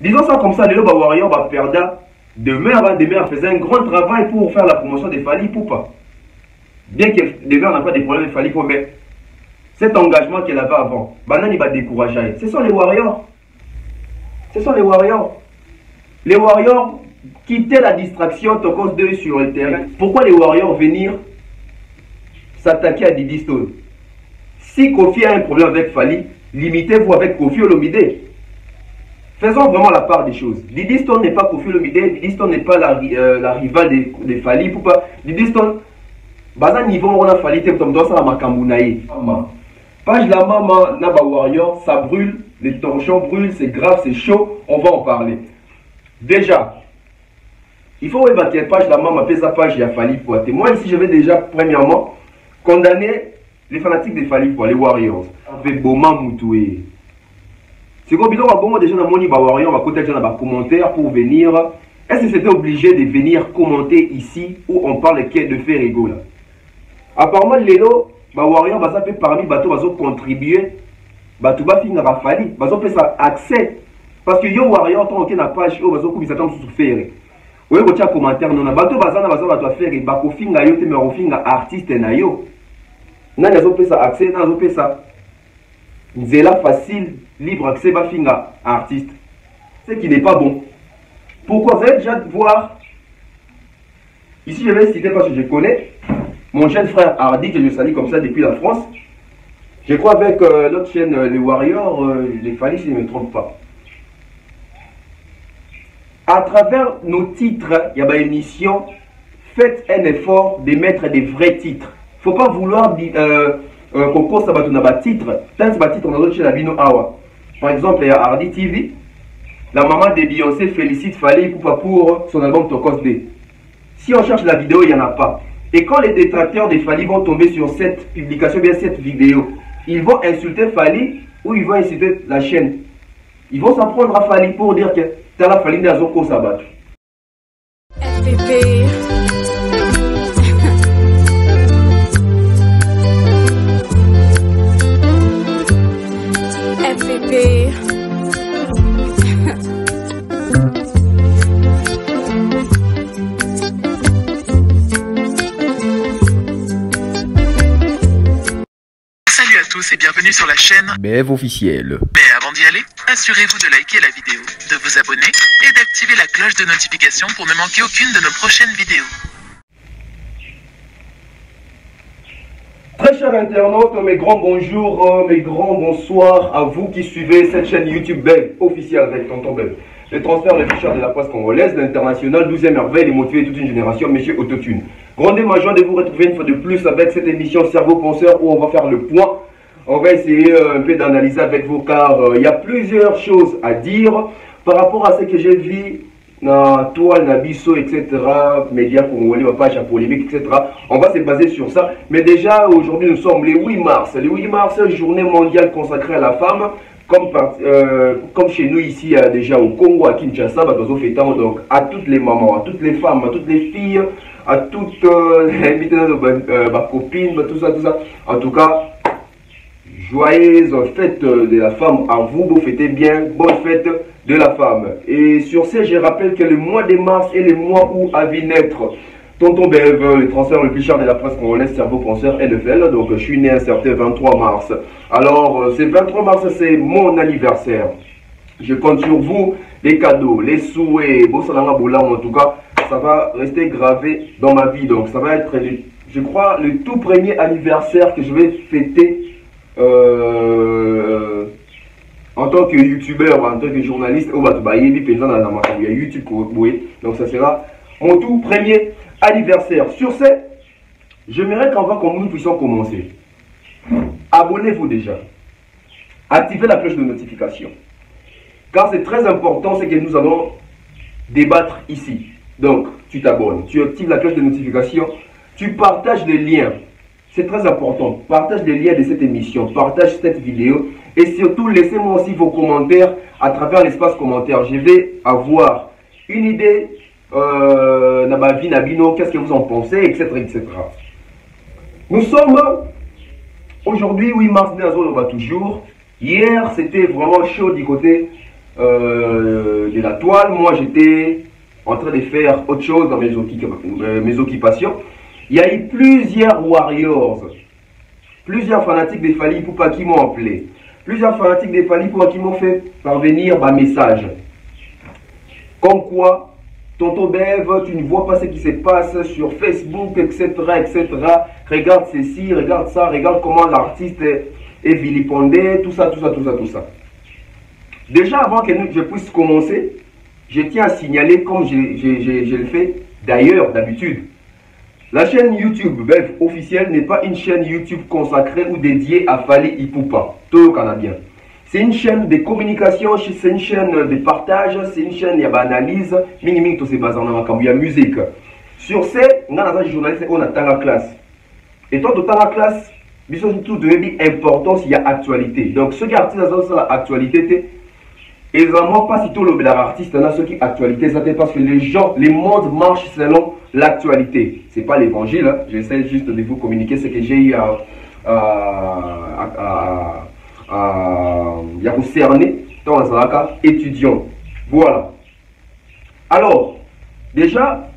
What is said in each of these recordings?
Disons ça comme ça, les Warriors va perdre. Demain, demain, faisait un grand travail pour faire la promotion des Fally Ipupa. Bien que demain, on n'a pas de problème de Fally Ipupa, mais cet engagement qu'elle avait avant, Banane va décourager. Ce sont les Warriors. Ce sont les Warriors. Les Warriors quittaient la distraction Tokos 2 sur le terrain. Pourquoi les Warriors venir s'attaquer à Didi Stone? Si Kofi a un problème avec Fally, limitez-vous avec Kofi Olomide. Faisons vraiment la part des choses. Didi Stone n'est pas Kofi Olomide, Didi Stone n'est pas la rivale de Fally Ipupa. Didi Stone, bas niveau on a Fally comme dans ça Makambunaï. Page la maman Naba Warrior, ça brûle, les torchons brûlent, c'est grave, c'est chaud, on va en parler. Déjà, il faut évacuer page la maman, sa page, il y a Fally Ipupa. Moi ici, je vais déjà premièrement condamner les fanatiques de Fally Ipupa, les Warriors. Avec Boma Moutoué. C'est comme on a déjà dans mon Warrior, on va côté dans les commentaires pour venir. Est-ce que c'était obligé de venir commenter ici où on parle de faire rigolo? Apparemment, les Warrior va faire parmi les bateaux qui contribuer. Bateau va finir à Fally. Bateau fait ça accès. Parce que yo Warrior, tant qu'on a page, on va se faire sous faire. Oui, vous avez un commentaire. Non, bateau va faire et bako finga yo te me refinga artiste na yo. Nan yazo fait ça accès, nan yazo fait ça. Zela facile, libre accès, va finga artiste. Ce qui n'est pas bon. Pourquoi? Vous allez déjà voir. Ici, je vais citer parce que je connais mon jeune frère Hardy, que je salue comme ça depuis la France. Je crois avec l'autre chaîne, les Warriors, les Fally, si je ne me trompe pas. À travers nos titres, il y a une émission. Faites un effort de mettre des vrais titres. Il ne faut pas vouloir concours ça va donner titre. Tant que titre, on a d'autres chaînes à Bino Awa. Par exemple, il y a Hardy TV. La maman de Beyoncé félicite Fally Ipupa pour son album Tokos D. Si on cherche la vidéo, il n'y en a pas. Et quand les détracteurs de Fally vont tomber sur cette publication, bien cette vidéo, ils vont insulter Fally ou ils vont insulter la chaîne. Ils vont s'en prendre à Fally pour dire que t'as la Fally Nazoko Sabat. FPP. FPP. Salut à tous et bienvenue sur la chaîne BF officiel. Mais avant d'y aller, assurez-vous de liker la vidéo, de vous abonner et d'activer la cloche de notification pour ne manquer aucune de nos prochaines vidéos. Très chers internautes, mes grands bonjours, mes grands bonsoirs à vous qui suivez cette chaîne YouTube BF officielle avec Tonton BF. Le transfert de ficheur de la presse congolaise, l'international, 12e merveille, et motiver toute une génération, monsieur Autotune. Grande ma joie de vous retrouver une fois de plus avec cette émission Cerveau Penseur où on va faire le point. On va essayer un peu d'analyser avec vous car il y a plusieurs choses à dire par rapport à ce que j'ai vu dans Toile, Nabiso, etc. Médias congolais, page à polémique, etc. On va se baser sur ça. Mais déjà, aujourd'hui, nous sommes le 8 mars. Le 8 mars, journée mondiale consacrée à la femme. Comme chez nous ici, déjà au Congo, à Kinshasa, donc à toutes les mamans, à toutes les femmes, à toutes les filles, à toutes les copines, tout ça, tout ça. En tout cas, joyeuse fête de la femme à vous, vous fêtez bien, bonne fête de la femme. Et sur ce, je rappelle que le mois de mars est le mois où a vu naître Tonton BF, le transfert le plus cher de la presse congolaise, Cerveau Penseur LFL. Donc je suis né un certain 23 mars. Alors, ce 23 mars, c'est mon anniversaire. Je compte sur vous, les cadeaux, les souhaits, en tout cas, ça va rester gravé dans ma vie. Donc ça va être, je crois, le tout premier anniversaire que je vais fêter en tant que youtubeur, en tant que journaliste. Il y a YouTube, donc ça sera mon tout premier anniversaire. Sur ce, j'aimerais qu'avant que nous puissions commencer, abonnez-vous déjà, activez la cloche de notification, car c'est très important ce que nous allons débattre ici. Donc tu t'abonnes, tu actives la cloche de notification, tu partages les liens, c'est très important, partage les liens de cette émission, partage cette vidéo et surtout laissez-moi aussi vos commentaires à travers l'espace commentaire. Je vais avoir une idée qu'est-ce que vous en pensez, etc., etc. Nous sommes aujourd'hui 8 mars, toujours. Hier, c'était vraiment chaud du côté de la toile. Moi, j'étais en train de faire autre chose dans mes occupations. Il y a eu plusieurs warriors, plusieurs fanatiques des Fally Ipupa qui m'ont appelé. Plusieurs fanatiques des Fally Ipupa qui m'ont fait parvenir un message. Comme quoi, Tonton Bev, tu ne vois pas ce qui se passe sur Facebook, etc., etc. Regarde ceci, regarde ça, regarde comment l'artiste est vilipendé, tout ça, tout ça, tout ça, tout ça. Déjà, avant que je puisse commencer, je tiens à signaler, comme je le fais d'ailleurs, d'habitude, la chaîne YouTube Bev officielle n'est pas une chaîne YouTube consacrée ou dédiée à Fally Ipupa, tout le Canadien. C'est une chaîne de communication, c'est une chaîne de partage, c'est une chaîne d'analyse, minimum tout c'est basé dans la musique. Sur ce, on a des journalistes, on a la classe. Et toi, dans la classe, il y a tout de importance, il y a actualité. Donc, ceux qui artistes dans l'actualité, ils n'ont pas si tout l'artiste dans ce qui est actualité, parce que les gens, les mondes marchent selon l'actualité. Ce n'est pas l'évangile, hein. J'essaie juste de vous communiquer ce que j'ai eu il y a cerné dans un étudiant. Voilà. Alors, déjà,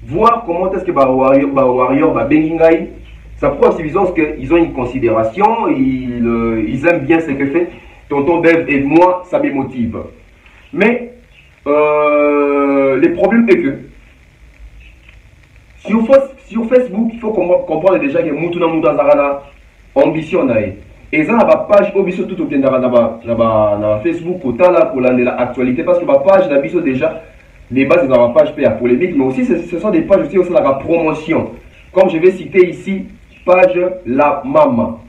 voir comment est-ce que Warrior va Bengingai, ça prouve suffisance qu'ils ont une considération, ils aiment bien ce que fait Tonton Bev et moi, ça me motive. Mais le problème est que sur Facebook, il faut comprendre déjà que Moutuna Moutazarana ambition. Et ça, la page ambition tout au dans Facebook pour l'actualité, parce que ma page d'ambition déjà, les bases dans la page pour polémique, mais aussi ce sont des pages aussi dans la promotion. Comme je vais citer ici, page La Mama.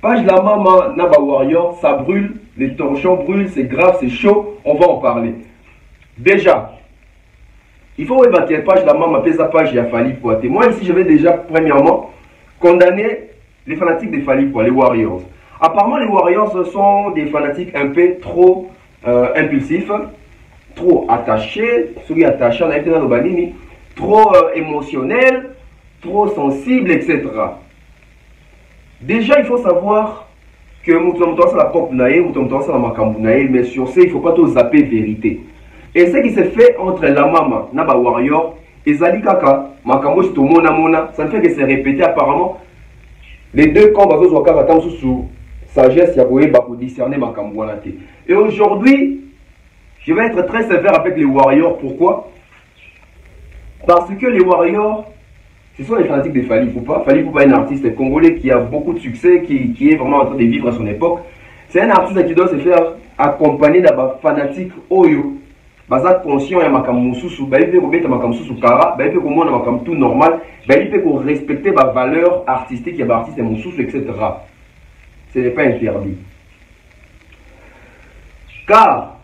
Page La Mama, Naba Warrior, ça brûle, les torchons brûlent, c'est grave, c'est chaud, on va en parler. Déjà, il faut évacuer page La Mama, sa page, il a fallu pour moi ici, je vais déjà, premièrement, condamner les fanatiques des Fally Ipupa, les Warriors. Apparemment, les Warriors sont des fanatiques un peu trop impulsifs, trop attachés, trop émotionnels, trop sensibles, etc. Déjà, il faut savoir que mais sur ce, il ne faut pas tout zapper vérité. Et ce qui se fait entre la Mama et les Warriors, et Zali Kaka, ça ne fait que se répéter apparemment. Les deux camps sous sagesse, il pour discerner ma cambouanate. Et aujourd'hui, je vais être très sévère avec les Warriors. Pourquoi? Parce que les Warriors, ce sont les fanatiques de Fally Ipupa. Fally Ipupa est un artiste congolais qui a beaucoup de succès, qui est vraiment en train de vivre à son époque. C'est un artiste qui doit se faire accompagner d'un fanatique Oyo. Baza conscient ya makambo mususu, ba ipe ko beta makambo mususu kara, ba ipe ko mona makambo tout normal, ba ipe ko respecter ba valeur artistique ya ba artiste mususu, etc. Ce n'est pas interdit. Car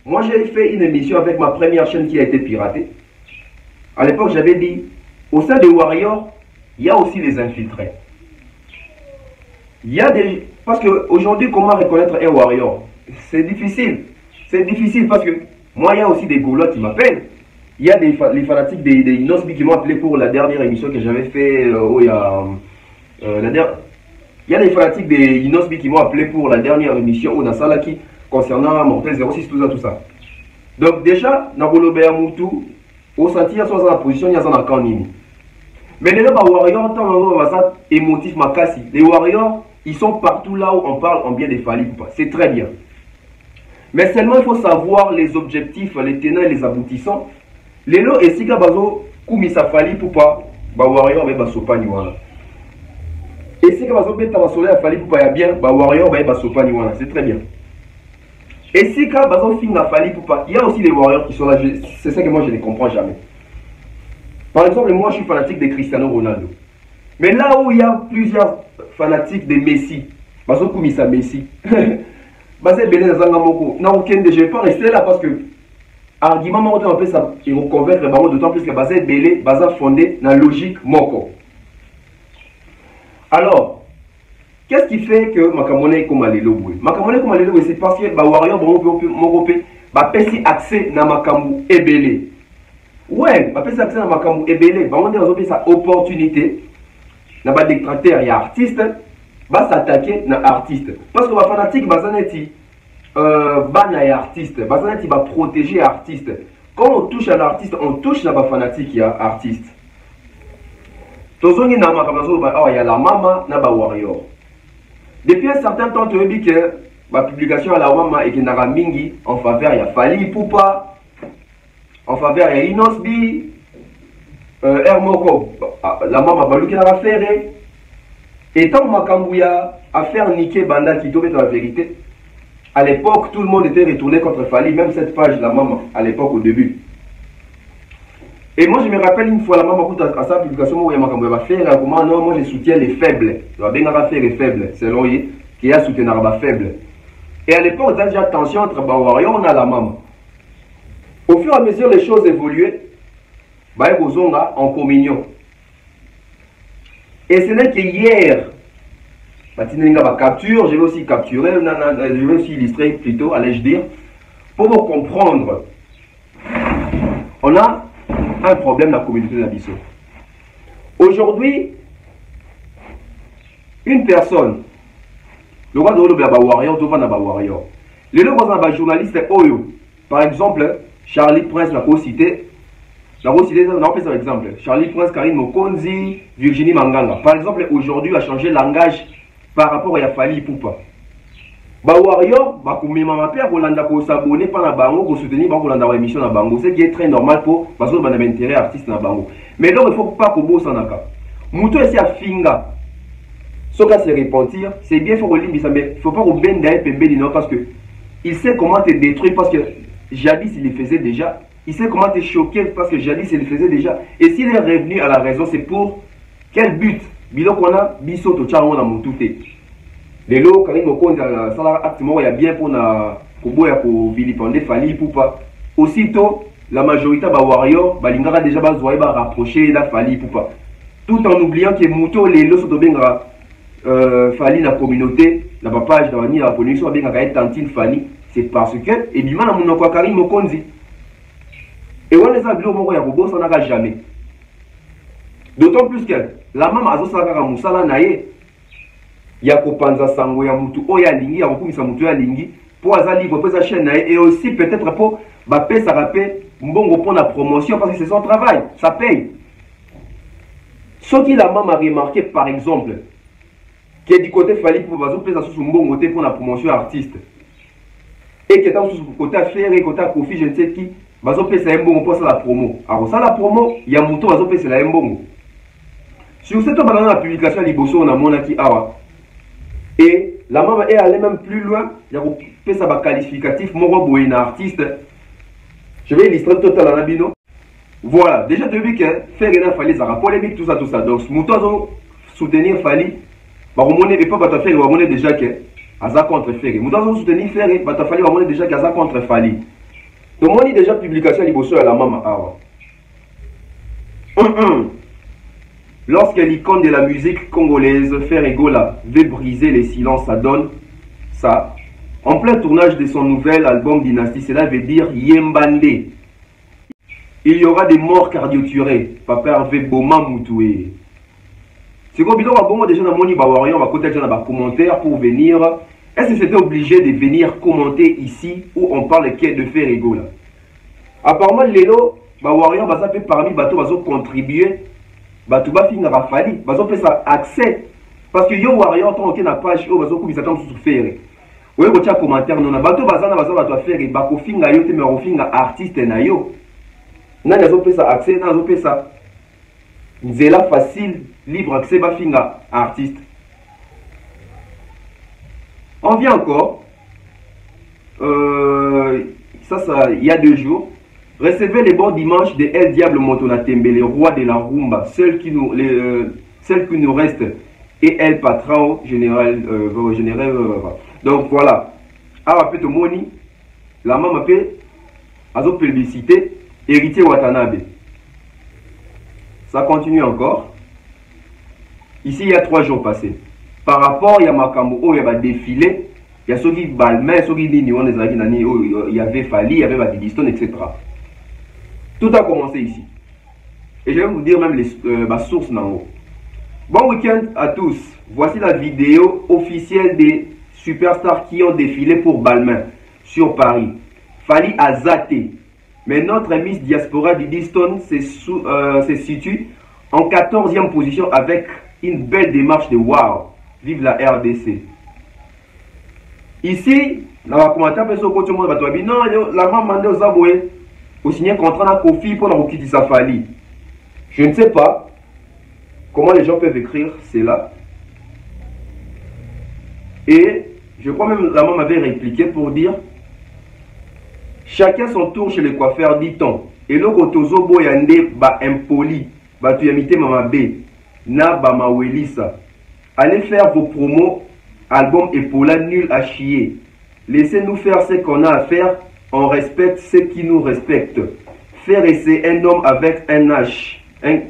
moi j'ai fait une émission avec ma première chaîne qui a été piratée. À l'époque j'avais dit, au sein des Warriors, il y a aussi les infiltrés. Il y a des... Parce qu'aujourd'hui, comment reconnaître un Warrior? C'est difficile. C'est difficile parce que moi, il y a aussi des Gaulois qui m'appellent. Il y a les fanatiques des Inosbi qui m'ont appelé pour la dernière émission que j'avais fait. Il y a des fanatiques des Inosbi qui m'ont appelé pour la dernière émission au Nasalaki concernant Mortel 06, tout ça, tout ça. Donc déjà, Nagolobea Moutou, au sentir soit dans la position, il y a un canini. Mais les Warriors, tant émotif Makasi, les Warriors, ils sont partout là où on parle en bien des Fally Ipupa. C'est très bien. Mais seulement il faut savoir les objectifs, les tenants et les aboutissants. Les lots et si Gabazo, Koumisa Fally Ipupa, Warrior, mais Sopani Wana. Et si Gabazo, Beta Soleil Fally Ipupa, il y a bien, Warrior, mais Sopani Wana. C'est très bien. Et si Gabazo, Fing Fally Ipupa, il y a aussi des Warriors qui sont là. C'est ça que moi je ne comprends jamais. Par exemple, moi je suis fanatique de Cristiano Ronaldo. Mais là où il y a plusieurs fanatiques de Messi, Bazo Koumisa Messi. Je ne vais pas rester là parce que argument on peut ça et reconvaincre d'autant plus que basé belé basé fondé dans la logique moko. Alors qu'est-ce qui fait que Makamone est comme Alelo? Makamone comme Alelo, c'est parce que Warrior va pesi accès na Makambu et belé. Ouais, va pesi accès na Makambu et belé, va on dire sa opportunité na ba détracteur et artiste va s'attaquer à l'artiste. Parce que les fanatiques, bana et artiste, bazana ti ba protéger artiste. Quand on touche à l'artiste, on touche la fanatique ya artiste. Tozongi na makamazo ba oh ya la mama na ba warrior. Depuis un certain temps tu dis que la publication à la mama et que nara mingi en faveur ya Fally Ipupa, en faveur ya Inosbi, Hermoko, la mama baluki na faire. Et tant Makambouya a faire niquer Banda qui tombe dans la vérité. À l'époque, tout le monde était retourné contre Fally, même cette page, la maman, à l'époque, au début. Et moi, je me rappelle une fois, la maman, à sa publication, où il va faire, comment non, moi, je soutiens les faibles. Il va bien faire les faibles, selon lui, qui a soutenu les faibles. Et à l'époque, on a déjà tension entre Warrior et la maman. Au fur et à mesure, les choses évoluaient, en communion. Et ce n'est que hier, capture, je vais aussi capturer, je vais aussi illustrer plutôt, allais-je dire, pour vous comprendre. On a un problème dans la communauté d'Abisso. Aujourd'hui, une personne, le roi de Warrior, Warrior. Les deux journalistes Oyo, par exemple, Charlie Prince l'a cité. On par exemple, Charlie Prince, Karine Mokonzi, Virginie Manganga. Par exemple, aujourd'hui, a changé le langage par rapport à Fally Ipupa. Warrior, ma père, on s'abonner par la bango, pour soutenir la émission na bango. C'est qui est très normal pour parce que on intérêt artiste na bango. Mais donc il ne faut pas que vous sanaka. Mouto ici à Finga. Ce cas se repentir, c'est bien faut mais il faut pas que Bendaï Pembeli parce que il sait comment te détruire parce que jadis il le faisait déjà. Il sait comment te choquer parce que jadis il le faisait déjà. Et s'il est revenu à la raison, c'est pour quel but? Bilo qu'on a biso to tchango na mutute. Les lots quand ils me comptent ça activement il y a bien pour na koboya ko vilipender Fally Ipupa. Aussitôt la majorité ba warrior balingara déjà bazoyer ba rapprocher la Fally Ipupa. Tout en oubliant que muto les lots sont benga Fally la communauté la page dans la production benga ka tantine Fally, c'est parce que et bima na monoko Karim Mokonzi. Et on les a vu au moment ya kobo ça n'a jamais. D'autant plus que la maman a zosaka musala naye ya kopanza sango ya mutu oya lingi ya kokumisa mutu ya lingi pour azali pour sa chaîne naye et aussi peut-être pour ba pesa rapé mbongo pour la promotion parce que c'est son travail, ça paye. Ce qui la maman a remarqué par exemple que du côté Fally pour bazo pesa sous mbongo pour la promotion artiste et que dans sous côté affaire et côté Kofi je ne sais qui bazo pesa mbongo pour la promo. Alors ça la promo ya mutu bazo pesa la mbongo. Sur cette banane la publication liboso on a monaki awa. Et la maman est allée même plus loin. Il y a fait ça qualificatif mon boy artiste. Je vais illustrer total en abino. Voilà, déjà tu as vu que faire une Fally ça polémique tout ça. Donc mouton soutenir Fally, bah on est pas faire on est déjà que Aza contre Ferré. Mouton soutenir Ferré, bah Fally on est déjà qu'Aza contre Fally. Donc on est déjà publication liboso à la maman awa. Lorsque l'icône de la musique congolaise, Ferregola, veut briser les silences, ça donne ça. En plein tournage de son nouvel album Dynastie, cela veut dire Yembande. Il y aura des morts cardioturés. Papa Hervé Boma Moutoué. C'est comme il y a déjà dans mon Warrior, on va côté dans commentaires pour venir. Est-ce que c'était obligé de venir commenter ici où on parle de Ferregola? Apparemment, Lélo, Warrior, ça fait parmi les bateaux, va contribuer. Tu vas finir à Fally, tu vas faire accès. Parce que yo warrior, tu as une page, tu vas faire sur faire. Oui, tu as un commentaire, non, tu vas faire, tu vas finir yo, tu vas finir artiste na yo. Nan yazo pesa accès, nan yazo pesa. Nzela facile, libre accès, va finir artiste. On vient encore. Ça, il y a 2 jours. Recevez les bons dimanches de El Diable Motonatembe, les rois de la rumba, celle qui nous reste, et El Patrao, général. Donc voilà. Alors, peut moni, la maman peut, à la publicité, héritier Watanabe. Ça continue encore. Ici, il y a 3 jours passés. Par rapport, il y a Makambo, il y a défilé, il y a ceux qui balmaient, ceux qui disent, il y avait Fally, il y avait Badidiston, etc. Tout a commencé ici. Et je vais vous dire même ma source en haut. Bon week-end à tous. Voici la vidéo officielle des superstars qui ont défilé pour Balmain. sur Paris. Fali a zaté. Mais notre Miss Diaspora Didi Stone se situe en 14e position avec une belle démarche de wow. Vive la RDC. Ici, dans la commentaire, non, la maman de Zaboé, au signer un contrat à Kofi pour la quitter sa Fali. Je ne sais pas comment les gens peuvent écrire cela. Et je crois même la maman m'avait répliqué pour dire chacun son tour chez les coiffeurs, dit-on. Et le kotozo boyande ba impoli, ba tuyamite mama B, na ba mawelisa. Allez faire vos promos, album Epaula nul à chier. Laissez-nous faire ce qu'on a à faire, on respecte ceux qui nous respectent. Faire essayer un homme avec un H,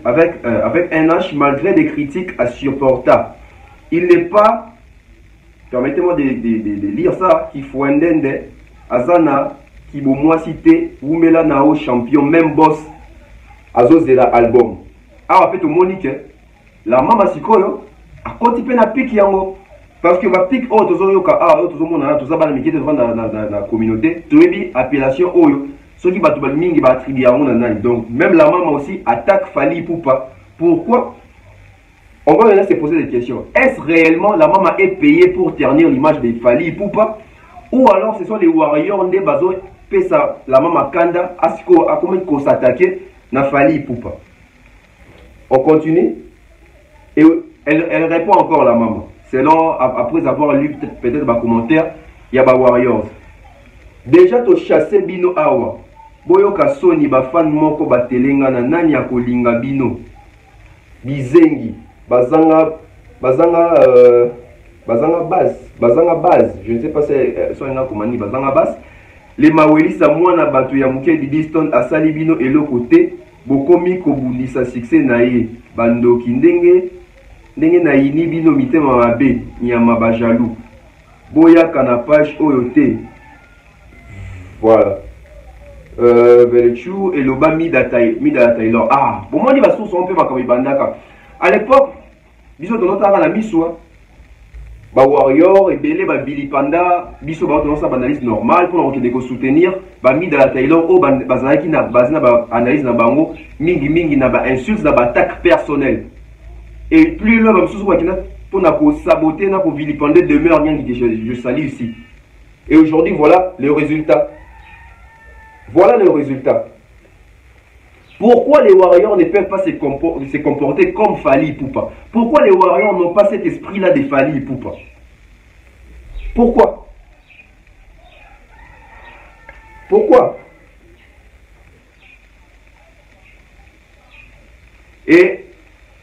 avec un H malgré des critiques insupportables. Il n'est pas, permettez-moi de lire ça, qui faut un dende, Azana, qui bon moi cité, Oumela Nao champion, même boss, Azos de la album. Ah, en fait, au Monique, la maman sikoyo, a continué na pique yango. Parce que ma pique, oh, tozo yoka, ah, oh, tozo mona, tozo bana miki devant la communauté, toebi appellation oyo, ceux qui battent mingi ba tribu yango nanani. Donc, même la maman aussi attaque Fali Ipupa. Pourquoi? On va maintenant se poser des questions. Est-ce réellement la maman est payée pour ternir l'image de Fali Ipupa? Ou alors ce sont les warriors de Bazo, Pesa, la maman Kanda, Asiko, a comment qu'on s'attaquer, na Fali Ipupa? On continue. Et elle répond encore la maman. Selon, après avoir lu peut-être ma commentaire, il y a des warriors. Déjà, tu chassé Bino Awa. Boyoka Sony, ba fan moko ba telenga na nani ya kolinga Bino. Bizengi. Bazanga base. Je ne sais pas si c'est un komani. Bazanga base. Les mawelisa mwana batu ya muke Didi Stone asali Bino et le côté. Bokomi kobundisa succès nae. Bandoki ndenge na yini bino mitema mabe nyama bajalou boya kana page oyote voilà Velechu et loba mida Taylor. Ah bon moi ni ba source on peut ba bandaka à l'époque biso tonotaka na miswa ba warrior et belé ba Billy Panda biso ba tonsa ba analyse normale pour que de soutenir ba mida Taylor o bazaki na bazina ba analyse na bango mingi na ba insulte na ba attaque personnelle. Et plus là, pour saboter, pour vilipender demeure bien que je salue ici. Et aujourd'hui, voilà le résultat. Voilà le résultat. Pourquoi les warriors ne peuvent pas se comporter comme Fali Ipupa? Pourquoi les warriors n'ont pas cet esprit-là de Fali Ipupa? Pourquoi? Pourquoi? Et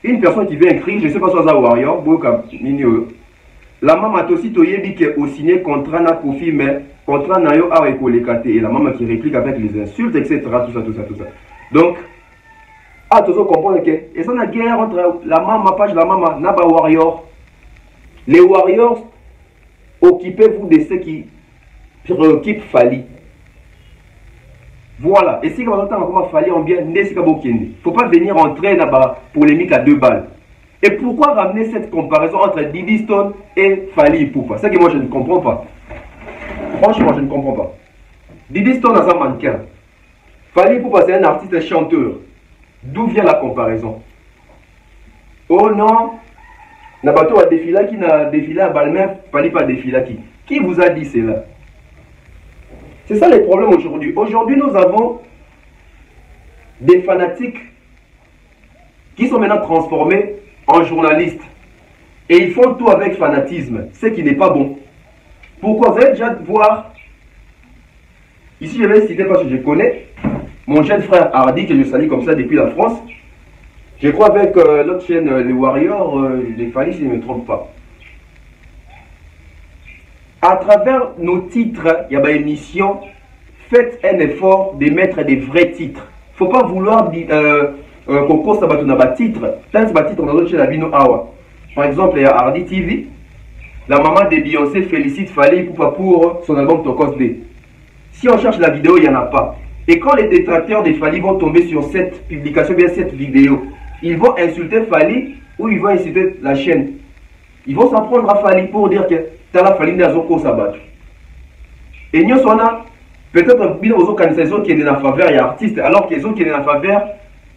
une personne qui vient écrire, je ne sais pas si c'est un warrior, la maman a aussi dit qu'au signé contrat na Kofi, mais contrat na yo a écolekate. Et la maman qui réplique avec les insultes, etc. Tout ça. Donc, tu dois comprendre que, et ça la guerre entre la maman, page la maman, na ba warrior. Les warriors, occupez-vous de ceux qui préoccupent Fali. Voilà, et si on entend comment Fali en bien, il ne faut pas venir entrer dans la polémique à 2 balles. Et pourquoi ramener cette comparaison entre Didi Stone et Fali Ipupa? C'est que moi je ne comprends pas. Franchement, je ne comprends pas. Didi Stone a un mannequin. Fali Ipupa c'est un artiste, un chanteur. D'où vient la comparaison? Oh non, Nabato a défilé qui n'a défilé à Balmain, Fali pas défilé qui. Qui vous a dit cela? C'est ça le problème aujourd'hui. Aujourd'hui, nous avons des fanatiques qui sont maintenant transformés en journalistes. Et ils font tout avec fanatisme, ce qui n'est pas bon. Pourquoi? Vous allez déjà voir, ici je vais citer parce que je connais, mon jeune frère Hardy, que je salue comme ça depuis la France. Je crois avec l'autre chaîne, les Warriors, les Fali, si je ne me trompe pas. À travers nos titres, il y a une émission, faites un effort de mettre des vrais titres. Il ne faut pas vouloir qu'on cause un titre. Tant que titre dans notre chaîne Awa. Par exemple, il y a Hardy TV. La maman de Beyoncé félicite Fali Ipupa pour son album Tokos D. Si on cherche la vidéo, il n'y en a pas. Et quand les détracteurs de Fali vont tomber sur cette publication, bien cette vidéo, ils vont insulter Fali ou ils vont insulter la chaîne. Ils vont s'en prendre à Fali pour dire que Tala Fali n'a pas sabattu. Et nous sommes peut-être bien aux organisations qui est en faveur il y a artistes alors qu'ils ont qui est en faveur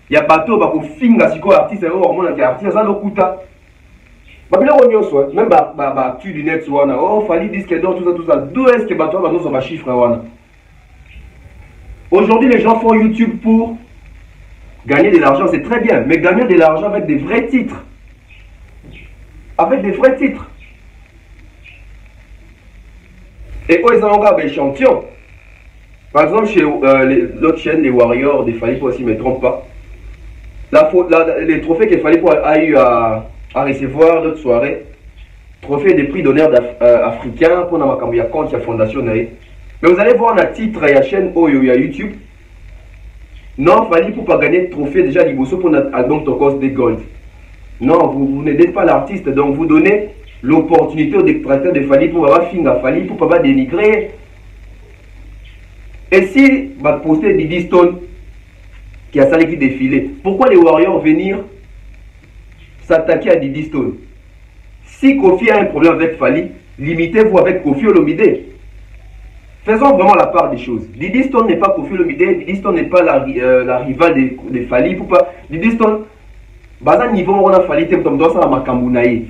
il y a bateau ba ko finga siko artiste et au monde qui artiste ça lokuta. Ba bien on nyonso même ba tu du net wana oh fallait disque d'or tout ça d'où est-ce que bateau ba nous on va chiffre wana. Aujourd'hui les gens font YouTube pour gagner de l'argent, c'est très bien, mais gagner de l'argent avec des vrais titres. Avec des vrais titres. Et eux, ils ont encore des champions. Par exemple, chez l'autre chaîne, les Warriors, des Fally Poupa, si je ne me trompe pas, les trophées qu'il Fally Poupa a eu à recevoir l'autre soirée, trophée des prix d'honneur africains pour la compte, la fondation. Mais vous allez voir un titre, il y a chaîne Oyo, il y a YouTube. Non, Fally Poupa gagner le trophée déjà d'Ibosso pour notre album Tokos des Gold. Non, vous n'aidez pas l'artiste, donc vous donnez l'opportunité aux détracteurs de Fally Poupa finir Fally Poupa dénigrer. Et si vous postez Diddy Stone qui a salé qui défilé, pourquoi les Warriors venir s'attaquer à Diddy Stone? Si Kofi a un problème avec Fally, limitez-vous avec Kofi Olomide. Faisons vraiment la part des choses. Diddy Stone n'est pas Kofi Olomide, Diddy Stone n'est pas la rivale de Fally Poupa. Diddy Stone, bas niveau on a Fally comme dans ça Makambunaï.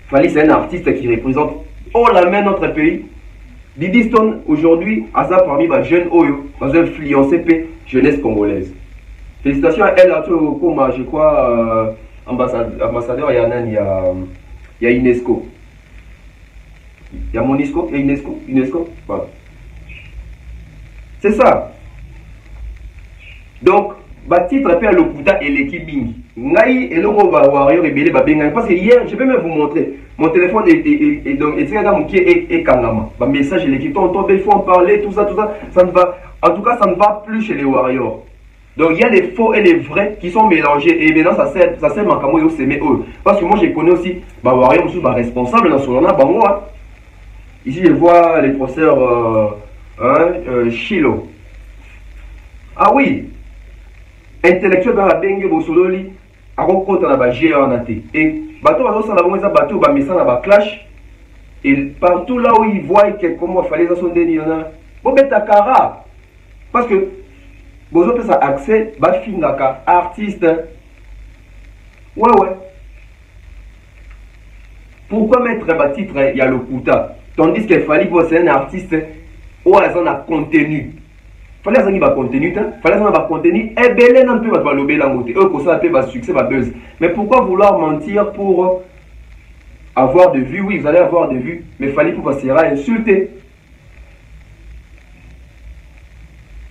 Fally c'est un artiste qui représente haut la main notre pays. Diddy Stone aujourd'hui a ça parmi les jeunes Oyo, dans influencé jeunesse congolaise. Félicitations à elle, comme je crois ambassadeur, il y a UNESCO. Il y a Monisco, il y a UNESCO. Voilà. C'est ça. Donc, titre appelle le Lokuta et l'équipe Bing. Ngai et le Warrior et Bélé Babenga. Parce que hier, je vais même vous montrer. Mon téléphone est Kangama. Message et l'équipe. Il faut en parler, tout ça. Ça ne va, en tout cas, ça ne va plus chez les Warriors. Donc, il y a les faux et les vrais qui sont mélangés. Et maintenant, ça sert Makamo et Oseme eux. Parce que moi, je connais aussi Warrior, responsable dans ce moment. Ici, je vois les professeurs Chilo. Ah oui, intellectuel dans la bengue bosololi, à rencontre dans la géante. Et bateau va dans la bonne bateau va mettre dans la clash. Et partout là où il voit que comment il fallait ça son déni, bon ben takara. Parce que bozo peut ça accès, ba fingaka artiste. Ouais. Pourquoi mettre un titre il y a le Lokuta? Tandis qu'il fallait que c'est un artiste où il y a contenu. Il fallait qu'il y ait contenu. Il fallait qu'il y ait contenu. Et bien, on peut pas le la montée. Eux, pour ça, un succès, un buzz. Mais pourquoi vouloir mentir pour avoir de vues? Oui, vous allez avoir de vues. Mais il fallait que vous sera insulté.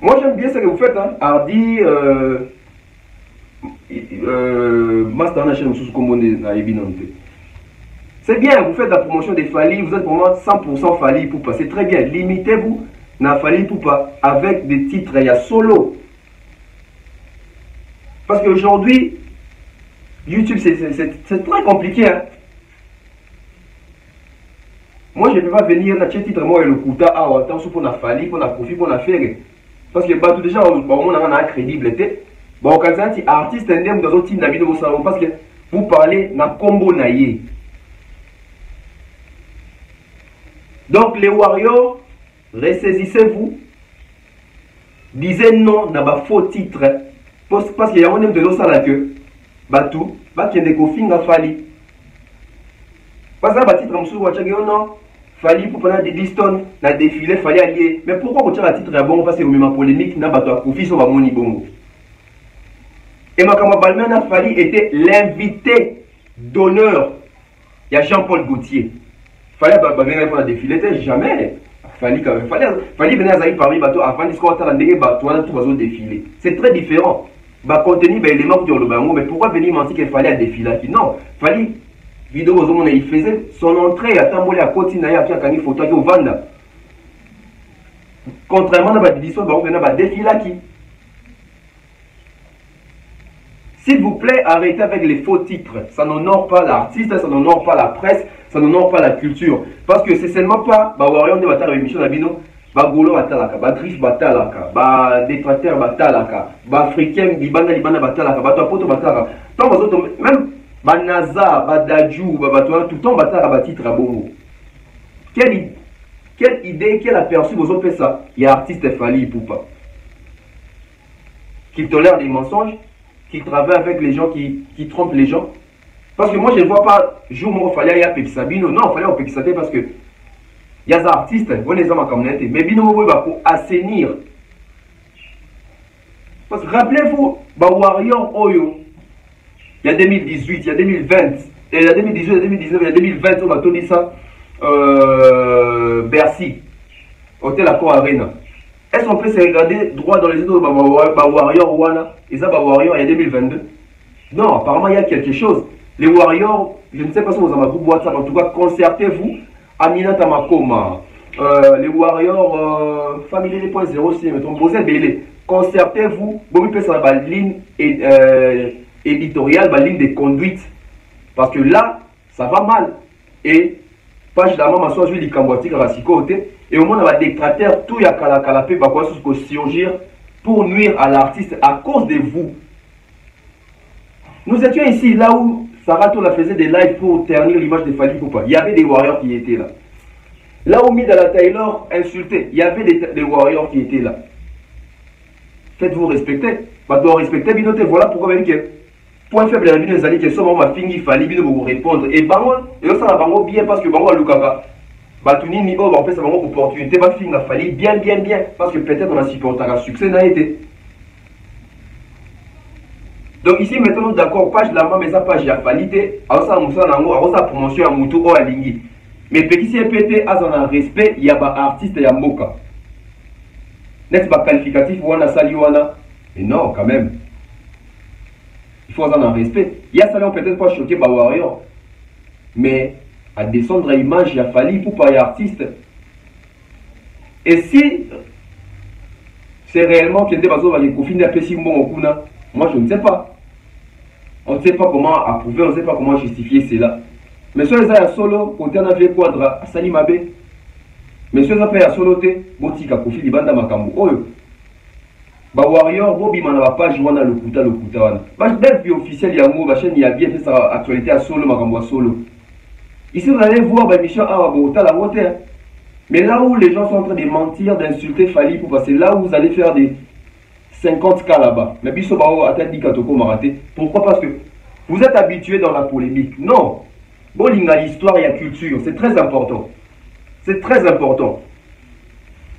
Moi, j'aime bien ce que vous faites. Hardy, Master Nation, c'est bien, vous faites la promotion des Fally, vous êtes pour moi 100% Fally Poupa, c'est très bien. Limitez-vous à Fally Poupa avec des titres, il y a solo. Parce qu'aujourd'hui, YouTube, c'est très compliqué. Moi, je ne peux pas venir dans ce titre, moi, et le Lokuta, attention pour la Fally, pour la Kofi, pour la faire. Parce que tout déjà, on a un crédibilité. Bon, quand c'est un artiste, dans un team d'habitude, parce que vous parlez dans combo naïe. Donc les Warriors, ressaisissez-vous, disez non à un faux titre, parce qu'il y a un homme de l'eau à que, tout, qu'il y a des confins à Fally. Parce que le titre, non, Fally pour prendre des distons, dans défilé, Fally allier. Mais pourquoi vous tirez le titre à bon? Parce que vous même polémique, n'a pas de conflit sur mon bongo. Et Makama Fally était l'invité d'honneur. Il y a Jean-Paul Gaultier. Fallait venir pour la défilé, jamais. Fallait venir à parmi bateau avant de se défiler. C'est très différent. Contenu, élément pour le bango, mais pourquoi venir mentir qu'il fallait à défiler? Non, fallait vidéo, il faisait son entrée à Tambolé à Kotina, à Kani photo au Vanda. Contrairement à la division, on venait à défiler. S'il vous plaît, arrêtez avec les faux titres. Ça n'honore pas l'artiste, ça n'honore pas la presse, ça n'honore pas la culture. Parce que c'est seulement pas, Warrior ne va pas émission d'Abino, Golo batalaka, Drift batalaka, détracteur batalaka, Africain, Libana batalaka, Poto batalaka. Même NASA, Dadju, tout le temps batalaka, titre à Bongo. Quelle idée, quel aperçu vous avez fait ça? Il y a artiste Fally Ipupa qui tolère des mensonges, qui travaille avec les gens, qui trompent les gens. Parce que moi, je ne vois pas, jour où il fallait y a Pexabino. Non, il fallait Pexate parce que il y a des artistes, vous les avez en communauté, mais Bino, pour assainir. Parce que rappelez-vous, Warrior Oyo, il y a 2018, il y a 2020, il y a 2018, il y a 2019, il y a 2020, on va tout dire ça, Bercy, Hôtel Accor Arena. Est-ce qu'on peut se regarder droit dans les yeux de Warrior Wana et ça, Warrior, il y a 2022? Non, apparemment, il y a quelque chose. Les Warriors, je ne sais pas si vous avez un groupe WhatsApp, en tout cas, concertez-vous. Amina Tamakoma, les Warriors, Family 2.0, si je me trompe, vous êtes belé. Concertez-vous, vous pouvez faire la ligne éditoriale, la ligne de conduite. Parce que là, ça va mal. Et, page la maman, soit je vais dire Kambouati, côté. Et au moins, on va décrater tout, il y a Kalapé, quoi, ce qu'on surgir pour nuire à l'artiste à cause de vous. Nous étions ici, là où Sarah Tola faisait des lives pour ternir l'image de Fally Ipupa. Il y avait des Warriors qui étaient là. Là où Midala Taylor insultait, il y avait des Warriors qui étaient là. Faites-vous respecter. Bah, doit respecter Binote. Voilà pourquoi même que point faible de la vie des alliés qui sont ma fini Fally Bino vous répondre. Et Bango, et ça va Bango bien parce que Bango Lukaka. Batuni ni en fait, ça va une opportunité. Va finir Fally bien. Parce que peut-être on a supporté un succès n'a été. Donc ici maintenant d'accord, page la main, mais ça page il y a qualité, alors ça nous alors ça promotion à Moutou ou à Lingui. Mais petit CPT a un respect, il y a des artistes et il y a Moka. N'est-ce pas qualificatif ou on a sali ou on a? Mais non, quand même. Il faut avoir un respect. Il y a ça peut-être pas choqué par Warrior. Mais à descendre à l'image, il a fallu pour pas y artiste. Et si c'est réellement qu'il y a des bateaux qui confinent des petits mots au Kuna, moi je ne sais pas. On ne sait pas comment approuver, on ne sait pas comment justifier cela. Mais si les a solo, côté na vie quadra, Sali Mabe. Mais si les a fait à solo, botika kofi di banda makambo. Oyo. Ba Warrior, Bobby man va pas jouer dans le kuta wana. Ba belle vie officielle yango, ba chaîne ya bien fait sa actualité à solo makambo à solo. Ici vous allez voir ba mission à Bogota la montée. Mais là où les gens sont en train de mentir, d'insulter Fally pour passer là où vous allez faire des 50 cas là-bas. Mais Bissobao a dit Katoko Maraté. Pourquoi? Parce que vous êtes habitué dans la polémique. Non. Bon, il y a l'histoire et la culture. C'est très important. C'est très important.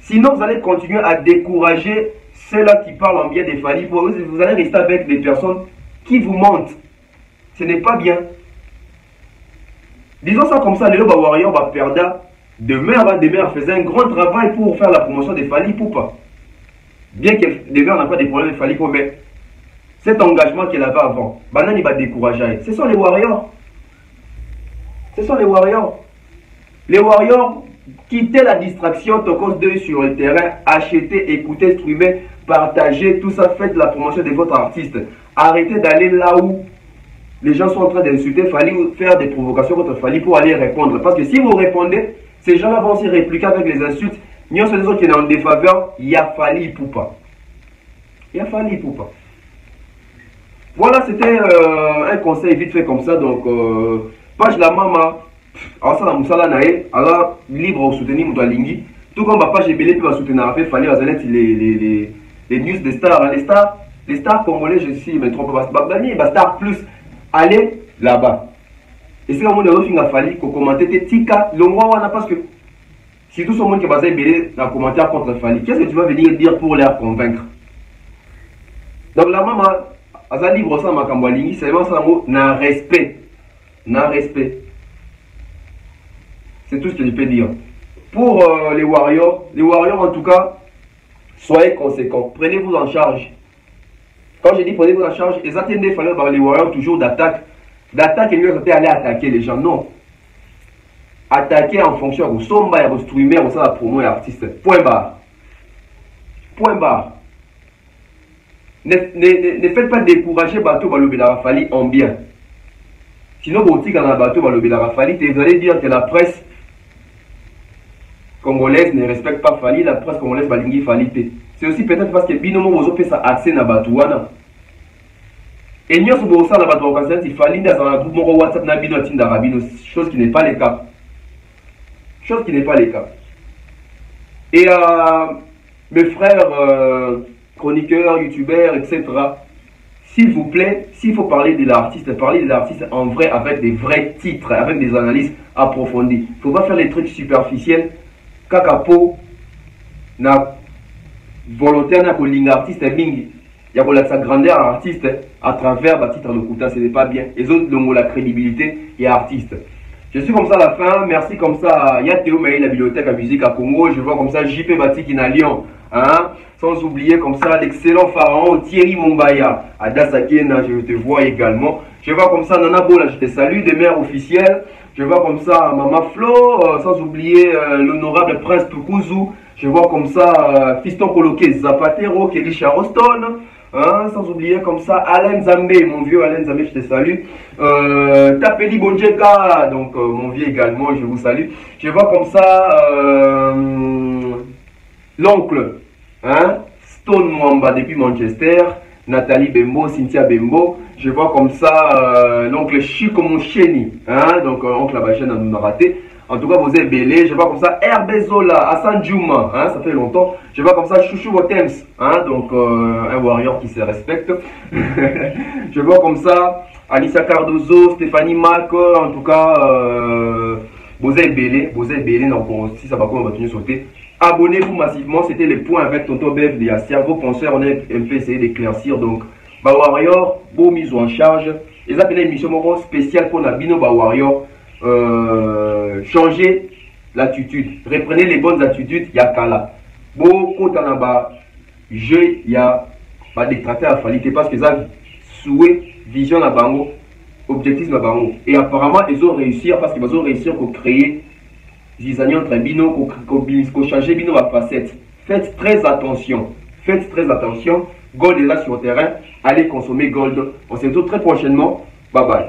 Sinon, vous allez continuer à décourager ceux-là qui parlent en bien des Fally. Vous allez rester avec des personnes qui vous mentent. Ce n'est pas bien. Disons ça comme ça, les Loba Warrior va perdre. Demain, faisait un grand travail pour faire la promotion des Fally Ipupa. Bien qu'elle n'a pas des problèmes de Fally Ipupa, mais cet engagement qu'elle avait avant, Banani va décourager. Ce sont les Warriors. Ce sont les Warriors. Les Warriors, quittez la distraction, Tokos 2 sur le terrain, achetez, écoutez, streamez, partagez, tout ça, faites la promotion de votre artiste. Arrêtez d'aller là où les gens sont en train d'insulter Fally, faire des provocations contre Fally pour aller répondre. Parce que si vous répondez, ces gens-là vont aussi répliquer avec les insultes. Nous sommes des gens qui sont en défaveur, il y a Fally Ipupa. Il y a Fally Ipupa. Voilà, c'était un conseil vite fait comme ça. Donc, page la maman, alors ça, la moussala nae, alors libre au soutenir Moutalingi. Tout comme ma page est belée, puis va soutenir Fally, les news des stars. Les stars congolais, je sais, mais trop pas. Babani, Star Plus, allez là-bas. Et c'est comme on a Fally, qu'on commentait Tika, le mois on a parce que si tout ce monde qui est basé belé dans le commentaire contre Fally, qu'est-ce que tu vas venir dire pour les convaincre? Donc la maman, à libre ça, ma Kambwalingi, c'est vraiment ça, n'a respect. N'a respect. C'est tout ce que je peux dire. Pour les Warriors en tout cas, soyez conséquents. Prenez-vous en charge. Quand je dis prenez-vous en charge, ils attendent des Fally par les Warriors toujours d'attaque. D'attaque et mieux aller attaquer les gens. Non. Attaquer en fonction de somba et de streamer, on s'en a promo et artiste. Point barre. Point barre. Ne faites pas décourager Bateau Balobela Fally en bien. Sinon, boutique dans la Bateau Balobela Fally, vous allez dire que la presse congolaise ne respecte pas Fally, la presse congolaise balingi Fally. C'est aussi peut-être parce que Binomo vous fait ça accès à Batouana. Et nous sommes ça dans la Batouana, il Fally dans un groupe WhatsApp, chose qui n'est pas le cas. Chose qui n'est pas le cas. Et mes frères chroniqueurs, youtubeurs, etc. S'il vous plaît, s'il faut parler de l'artiste en vrai avec des vrais titres, avec des analyses approfondies. Il ne faut pas faire des trucs superficiels. Kakapo, na volontaire na kolinga artiste mingi. Il y a sa grandeur artiste à travers le titre de Kuta, ce n'est pas bien. Les autres ont la crédibilité et artiste. Je suis comme ça à la fin. Merci comme ça. Il y a Théo Maï, la bibliothèque à musique à Congo. Je vois comme ça JP Bati qui est à Lyon. Hein? Sans oublier comme ça l'excellent pharaon Thierry Mombaya. Adassa Kena, je te vois également. Je vois comme ça Nana Bola, je te salue, des mères officielles. Je vois comme ça Mama Flo, sans oublier l'honorable Prince Tukuzu. Je vois comme ça Fiston Coloqué Zapatero, Kelly Charoston. Hein, sans oublier comme ça Alain Zambé, mon vieux Alain Zambé, je te salue. Tapeli Bonjeka, donc mon vieux également, je vous salue. Je vois comme ça l'oncle, hein, Stone Mwamba depuis Manchester, Nathalie Bembo, Cynthia Bembo. Je vois comme ça l'oncle Chico Moncheni, hein, donc oncle Abachène nous a raté. En tout cas, vous êtes belé. Je vois comme ça Hervé Zola, Hassan Djouma, hein, ça fait longtemps. Je vois comme ça Chouchou Wotems, hein, donc un warrior qui se respecte. Je vois comme ça Alicia Cardozo, Stéphanie Mac, en tout cas, vous êtes belé, donc si ça va on va continuer à sauter. Abonnez-vous massivement, c'était les points avec Tonton Bev de Yassia. Vos penseurs, on a un peu essayé d'éclaircir. Donc, Ba Warrior, beau mise en charge. Et ça, c'est une émission spéciale pour la Bino Ba Warrior. Changez l'attitude, reprenez les bonnes attitudes. Yakala. Beaucoup de bas, il y a pas détracteur à qualité parce que ça, souhait, vision à bango, objectif à bango. Et apparemment, ils ont réussi parce qu'ils ont réussi à créer. Zizani entre bino, qu'on change bino à facette. Faites très attention. Faites très attention. Gold est là sur le terrain. Allez consommer Gold. On se retrouve très prochainement. Bye bye.